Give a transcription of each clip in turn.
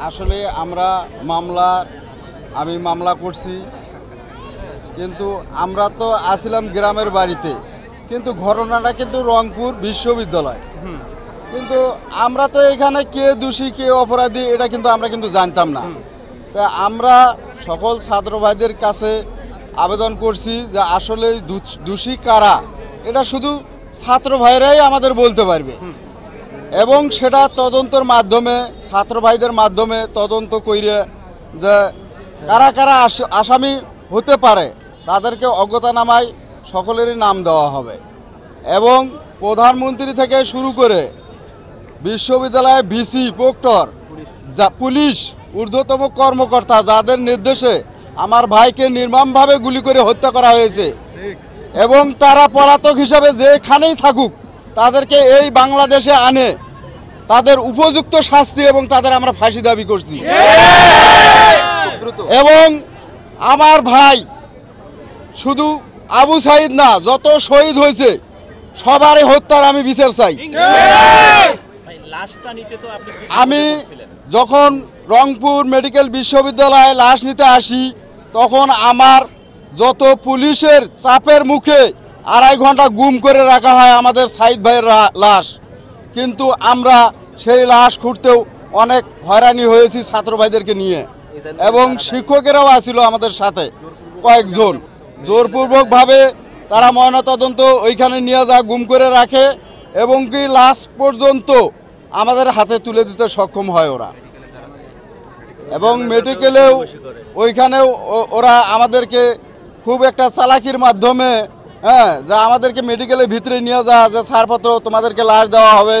আসলে আমি মামলা করছি, কিন্তু আমরা তো আসিলাম গ্রামের বাড়িতে, কিন্তু ঘটনাটা কিন্তু রংপুর বিশ্ববিদ্যালয়। কিন্তু আমরা তো এখানে কে দোষী কে অপরাধী এটা কিন্তু আমরা জানতাম না। তা আমরা সকল ছাত্র ভাইদের কাছে আবেদন করছি যে আসলে দোষী কারা এটা শুধু ছাত্র ভাইরাই আমাদের বলতে পারবে, এবং সেটা তদন্তের মাধ্যমে ছাত্র ভাইদের মাধ্যমে তদন্ত করে যে কারা কারা আসামি হতে পারে তাদেরকে অজ্ঞাতনামায় সকলেরই নাম দেওয়া হবে। এবং প্রধানমন্ত্রী থেকে শুরু করে বিশ্ববিদ্যালয়ে ভিসি প্রক্টর পুলিশ ঊর্ধ্বতম কর্মকর্তা যাদের নির্দেশে আমার ভাইকে নির্মমভাবে গুলি করে হত্যা করা হয়েছে, এবং তারা পলাতক হিসাবে যেখানেই থাকুক তাদেরকে এই বাংলাদেশে আনে তাদের উপযুক্ত শাস্তি এবং তাদের আমরা ফাঁসি দাবি করছি। এবং আমার ভাই শুধু আবু সাইদ না, যত শহীদ হয়েছে সবারই হত্যার আমি বিচার চাই। আমি যখন রংপুর মেডিকেল বিশ্ববিদ্যালয়ে লাশ নিতে আসি তখন আমার যত পুলিশের চাপের মুখে 2.5 ঘন্টা গুম করে রাখা হয় আমাদের সাইদ ভাইয়ের লাশ, কিন্তু আমরা সেই লাশ খুঁড়তেও অনেক হয়রানি হয়েছি ছাত্র ভাইদেরকে নিয়ে, এবং শিক্ষকেরাও আছিল আমাদের সাথে কয়েকজন। জোরপূর্বকভাবে তারা ময়নাতদন্ত ওইখানে নিয়ে যা গুম করে রাখে, এবং কি লাশ পর্যন্ত আমাদের হাতে তুলে দিতে সক্ষম হয় ওরা। এবং মেডিকেলেও ওইখানেও ওরা আমাদেরকে খুব একটা চালাকির মাধ্যমে যা আমাদেরকে মেডিকেলের ভিতরে নিয়ে যাওয়া যে ছাড়পত্র তোমাদেরকে লাশ দেওয়া হবে,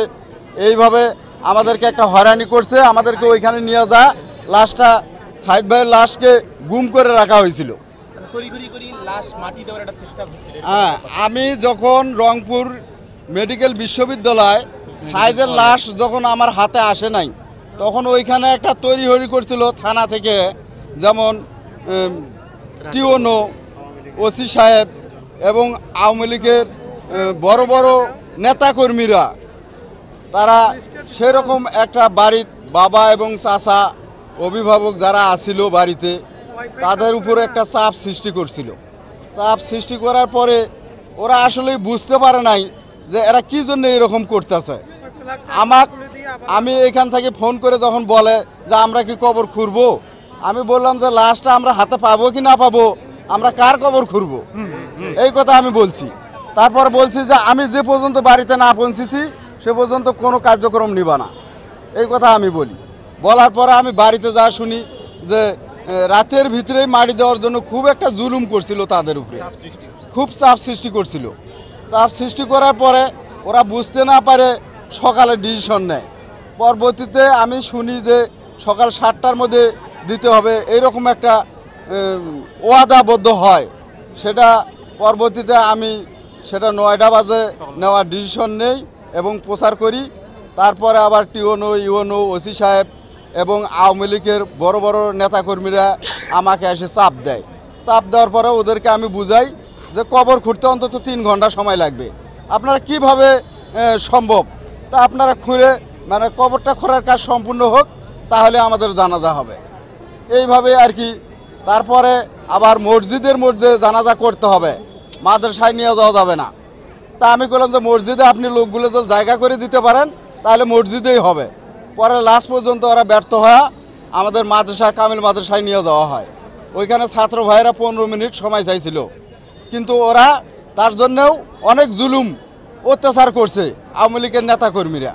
এইভাবে আমাদেরকে একটা হয়রানি করছে। আমাদেরকে ওইখানে নিয়ে যা লাশটা সাইদ ভাইয়ের লাশকে গুম করে রাখা হয়েছিল। আমি যখন রংপুর মেডিকেল বিশ্ববিদ্যালয় সাইদের লাশ যখন আমার হাতে আসে নাই তখন ওইখানে একটা তৈরি করছিল থানা থেকে, যেমন টিওনো, ওসি সাহেব এবং আওয়ামী লীগের বড় বড় নেতাকর্মীরা, তারা সেরকম একটা বাড়ির বাবা এবং চাচা অভিভাবক যারা আসিল বাড়িতে তাদের উপরে একটা চাপ সৃষ্টি করছিল। চাপ সৃষ্টি করার পরে ওরা আসলে বুঝতে পারে নাই যে এরা কি জন্য এরকম করতেছে। আমি এখান থেকে ফোন করে যখন বলে যে আমরা কি কবর খুঁড়বো, আমি বললাম যে লাশটা আমরা হাতে পাবো কি না পাবো, আমরা কার কবর খুঁড়বো, এই কথা আমি বলছি। তারপর বলছি যে আমি যে পর্যন্ত বাড়িতে না পৌঁছেছি সে পর্যন্ত কোনো কার্যক্রম নিবা না, এই কথা আমি বলি। বলার পরে আমি বাড়িতে যা শুনি যে রাতের ভিতরেই মাটি দেওয়ার জন্য খুব একটা জুলুম করছিল তাদের উপরে, খুব চাপ সৃষ্টি করছিল। চাপ সৃষ্টি করার পরে ওরা বুঝতে না পারে সকালে ডিসিশন নেয়। পরবর্তীতে আমি শুনি যে সকাল 7টার মধ্যে দিতে হবে এইরকম একটা ওয়াদাবদ্ধ হয়। সেটা পরবর্তীতে আমি সেটা 9টা বাজে নেওয়ার ডিসিশন নেই এবং প্রচার করি। তারপরে আবার টিওনো, ইউনো, ওসি সাহেব এবং আওয়ামী লীগের বড় বড় নেতাকর্মীরা আমাকে এসে চাপ দেয়। চাপ দেওয়ার পরে ওদেরকে আমি বুঝাই যে কবর খুঁড়তে অন্তত 3 ঘন্টা সময় লাগবে, আপনারা কিভাবে সম্ভব, তা আপনারা খুঁড়ে মানে কবরটা খোঁড়ার কাজ সম্পূর্ণ হোক, তাহলে আমাদের জানাজা হবে, এইভাবে আর কি। তারপরে আবার মসজিদের মধ্যে জানাজা করতে হবে, মাদ্রাসায় নিয়ে যাওয়া যাবে না। তা আমি বললাম যে মসজিদে আপনি লোকগুলো যদি জায়গা করে দিতে পারেন তাহলে মসজিদেই হবে। পরে লাস্ট পর্যন্ত ওরা ব্যর্থ হয়ে আমাদের মাদ্রাসা কামিল মাদ্রাসায় নিয়ে যাওয়া হয়। ওইখানে ছাত্র ভাইয়েরা 15 মিনিট সময় চাইছিল, কিন্তু ওরা তার জন্যেও অনেক জুলুম অত্যাচার করছে আওয়ামী লীগের নেতাকর্মীরা।